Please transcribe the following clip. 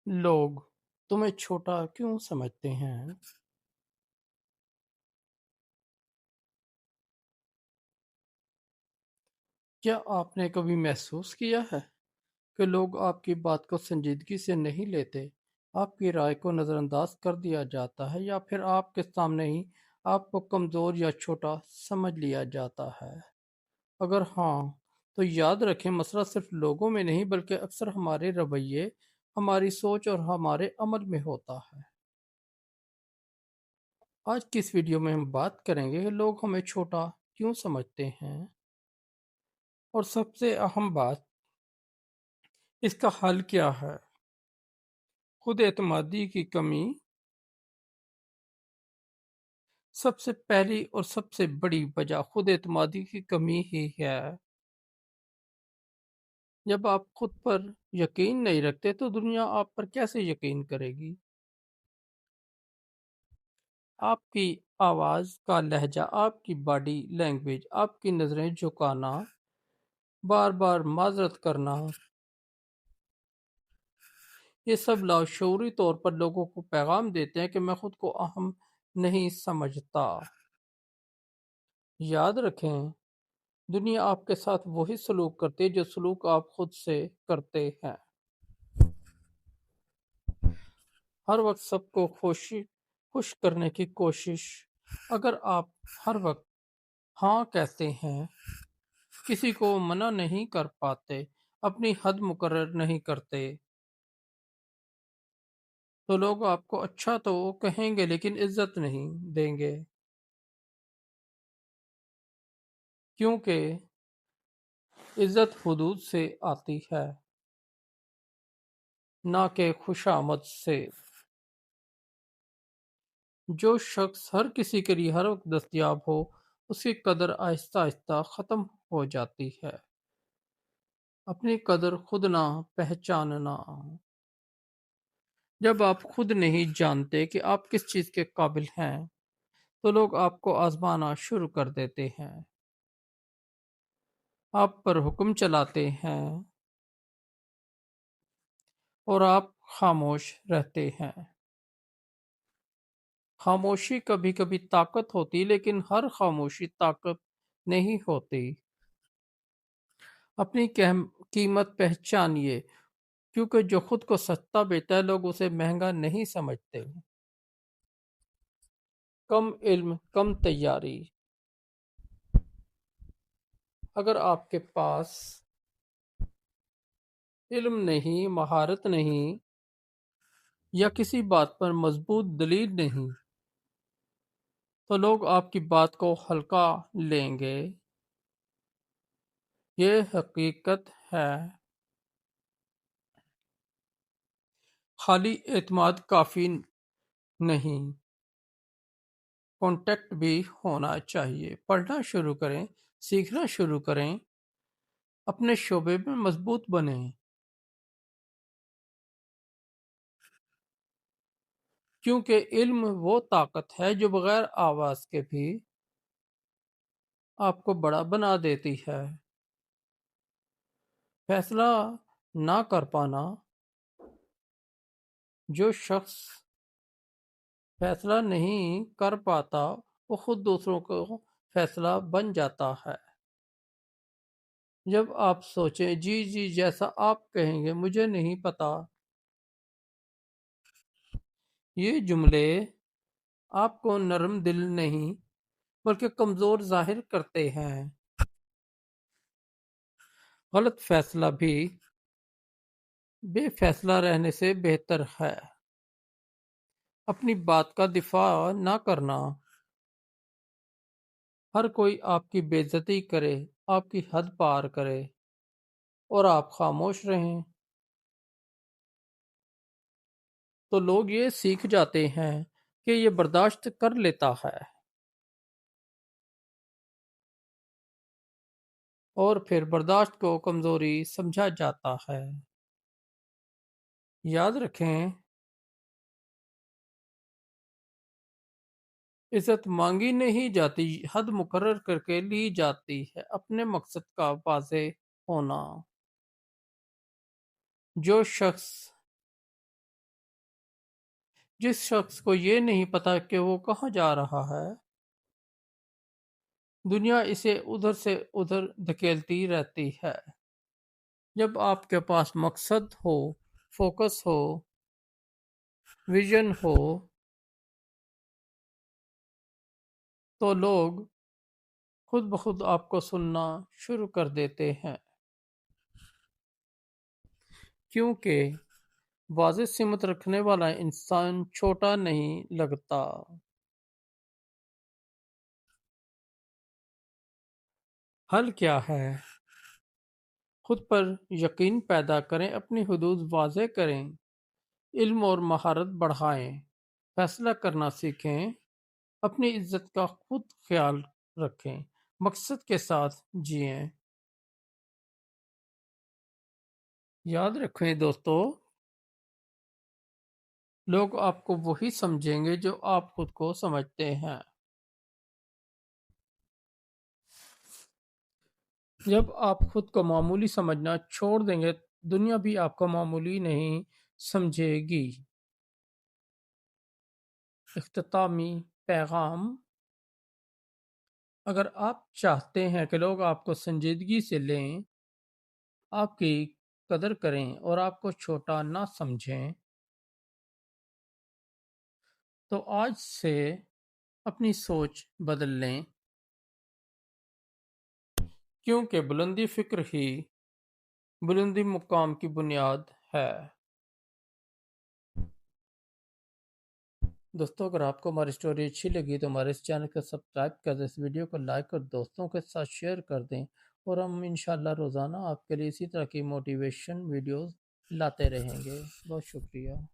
लोग तुम्हें छोटा क्यों समझते हैं? क्या आपने कभी महसूस किया है कि लोग आपकी बात को संजीदगी से नहीं लेते, आपकी राय को नज़रअंदाज कर दिया जाता है या फिर आपके सामने ही आपको कमज़ोर या छोटा समझ लिया जाता है? अगर हाँ, तो याद रखें मसला सिर्फ लोगों में नहीं बल्कि अक्सर हमारे रवैये, हमारी सोच और हमारे अमल में होता है। आज की इस वीडियो में हम बात करेंगे कि लोग हमें छोटा क्यों समझते हैं और सबसे अहम बात, इसका हल क्या है। खुद एतमादी की कमी सबसे पहली और सबसे बड़ी वजह खुद एतमादी की कमी ही है। जब आप खुद पर यकीन नहीं रखते तो दुनिया आप पर कैसे यकीन करेगी। आपकी आवाज़ का लहजा, आपकी बॉडी लैंग्वेज, आपकी नज़रें झुकाना, बार बार माजरत करना, ये सब लाशऊरी तौर पर लोगों को पैगाम देते हैं कि मैं खुद को अहम नहीं समझता। याद रखें, दुनिया आपके साथ वही सलूक करती है जो सलूक आप खुद से करते हैं। हर वक्त सबको खुश करने की कोशिश। अगर आप हर वक्त हाँ कहते हैं, किसी को मना नहीं कर पाते, अपनी हद मुकर्रर नहीं करते, तो लोग आपको अच्छा तो कहेंगे लेकिन इज्जत नहीं देंगे। क्योंकि इज्जत हुदूद से आती है, ना कि खुशामद से। जो शख्स हर किसी के लिए हर वक्त दस्तयाब हो, उसकी कदर आहिस्ता आहिस्ता ख़त्म हो जाती है। अपनी कदर खुद ना पहचानना। जब आप खुद नहीं जानते कि आप किस चीज़ के काबिल हैं, तो लोग आपको आजमाना शुरू कर देते हैं, आप पर हुक्म चलाते हैं और आप खामोश रहते हैं। खामोशी कभी कभी ताकत होती, लेकिन हर खामोशी ताकत नहीं होती। अपनी कीमत पहचानिए, क्योंकि जो खुद को सस्ता बेचता है लोग उसे महंगा नहीं समझते। कम इल्म कम तैयारी। अगर आपके पास इल्म नहीं, महारत नहीं या किसी बात पर मजबूत दलील नहीं, तो लोग आपकी बात को हल्का लेंगे। ये हकीकत है। खाली एतमाद काफी नहीं, कॉन्टेक्ट भी होना चाहिए। पढ़ना शुरू करें, सीखना शुरू करें, अपने शोबे में मजबूत बने। क्योंकि इल्म वो ताकत है जो बगैर आवाज के भी आपको बड़ा बना देती है। फैसला ना कर पाना। जो शख्स फैसला नहीं कर पाता, वो खुद दूसरों को फैसला बन जाता है। जब आप सोचें जी जी जैसा आप कहेंगे मुझे नहीं पता, ये जुमले आपको नरम दिल नहीं बल्कि कमजोर जाहिर करते हैं। गलत फैसला भी बेफैसला रहने से बेहतर है। अपनी बात का दिफा ना करना। हर कोई आपकी बेइज्जती करे, आपकी हद पार करे और आप खामोश रहें, तो लोग ये सीख जाते हैं कि ये बर्दाश्त कर लेता है, और फिर बर्दाश्त को कमजोरी समझा जाता है। याद रखें, इज्जत मांगी नहीं जाती, हद मुकर्रर करके ली जाती है। अपने मकसद का वाज़े होना। जो शख्स जिस शख्स को ये नहीं पता कि वो कहाँ जा रहा है, दुनिया इसे उधर से उधर धकेलती रहती है। जब आपके पास मकसद हो, फोकस हो, विजन हो, तो लोग खुद ब खुद आपको सुनना शुरू कर देते हैं, क्योंकि वाज़ेह सिमत रखने वाला इंसान छोटा नहीं लगता। हल क्या है? खुद पर यकीन पैदा करें, अपनी हुदूद वाज़ेह करें, इल्म और महारत बढ़ाएं, फैसला करना सीखें, अपनी इज्जत का खुद ख्याल रखें, मकसद के साथ जिएं। याद रखें दोस्तों, लोग आपको वही समझेंगे जो आप खुद को समझते हैं। जब आप खुद को मामूली समझना छोड़ देंगे, दुनिया भी आपको मामूली नहीं समझेगी। इख्तितामी पैगाम: अगर आप चाहते हैं कि लोग आपको संजीदगी से लें, आपकी कदर करें और आपको छोटा ना समझें, तो आज से अपनी सोच बदल लें, क्योंकि बुलंदी फिक्र ही बुलंदी मुकाम की बुनियाद है। दोस्तों, अगर आपको हमारी स्टोरी अच्छी लगी तो हमारे इस चैनल को सब्सक्राइब कर दें, इस वीडियो को लाइक और दोस्तों के साथ शेयर कर दें, और हम इंशाल्लाह रोज़ाना आपके लिए इसी तरह की मोटिवेशन वीडियोस लाते रहेंगे। बहुत शुक्रिया।